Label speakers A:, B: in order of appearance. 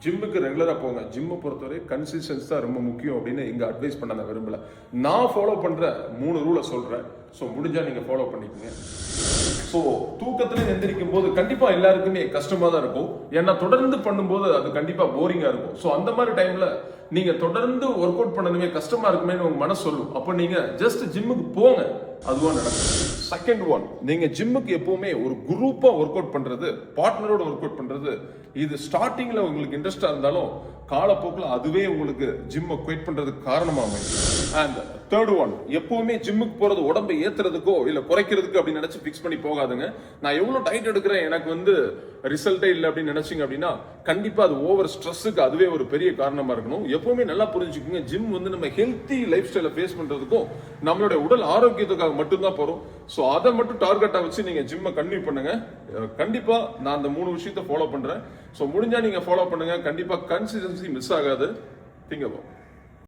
A: ஜிம்முக்கு ரெகுலராக போங்க. ஜிம்மை பொறுத்தவரை கன்சிஸ்டன்ஸ் தான் ரொம்ப முக்கியம் அப்படின்னு இங்கே அட்வைஸ் பண்ண நான் விரும்பல. நான் ஃபாலோ பண்ணுற 3 ரூலை சொல்கிறேன். ஸோ முடிஞ்சால் நீங்கள் ஃபாலோ பண்ணிக்கோங்க. ஸோ தூக்கத்தில் எந்திரிக்கும் போது கண்டிப்பாக எல்லாருக்குமே கஷ்டமாக தான் இருக்கும். ஏன்னா தொடர்ந்து பண்ணும்போது அது கண்டிப்பாக போரிங்காக இருக்கும். ஸோ அந்த மாதிரி டைமில் நீங்கள் தொடர்ந்து ஒர்க் அவுட் பண்ணணுமே கஷ்டமாக இருக்குமேன்னு உங்கள் மனசு சொல்லும். அப்போ நீங்கள் ஜஸ்ட் ஜிம்முக்கு போங்க, அதுவாக நடக்கும். செகண்ட் ஒன், நீங்க ஜிம்முக்கு எப்பவுமே ஒரு குரூப்பா ஒர்க் அவுட் பண்றது, பார்ட்னரோட ஒர்க் அவுட் பண்றது, இது ஸ்டார்டிங்ல உங்களுக்கு இன்ட்ரெஸ்டா இருந்தாலும் காலப்போக்கில் அதுவே உங்களுக்கு ஜிம்மை குயிட் பண்றதுக்கு காரணமா அமையும். அண்ட் தேர்ட் ஒன், எப்பவுமே ஜிம்முக்கு போறது உடம்பை ஏத்துறதுக்கோ இல்ல குறைக்கிறதுக்கு அப்படின்னு நினைச்சு பிக்ஸ் பண்ணி போகாதுங்க. நான் எவ்வளவு டைட் எடுக்கிறேன் எனக்கு ரிசல்ட்டே இல்லை அப்படின்னு நினைச்சீங்க அப்படின்னா கண்டிப்பா அது ஓவர் ஸ்ட்ரெஸ்ஸுக்கு அதுவே ஒரு பெரிய காரணமா இருக்கணும். எப்பவுமே நல்லா புரிஞ்சுக்கோங்க, ஜிம் நம்ம ஹெல்த்தி லைஃப் ஸ்டைலை ஃபேஸ் பண்றதுக்கும் நம்மளுடைய உடல் ஆரோக்கியத்துக்காக மட்டும்தான் போறோம். ஸோ அதை மட்டும் டார்கெட்டா வச்சு நீங்க ஜிம்மை கண்டினியூ பண்ணுங்க. கண்டிப்பா நான் அந்த 3 விஷயத்தை ஃபாலோ பண்றேன். ஸோ முடிஞ்சா நீங்க ஃபாலோ பண்ணுங்க. கண்டிப்பா கன்சிஸ்டன்சி மிஸ் ஆகாது. Think about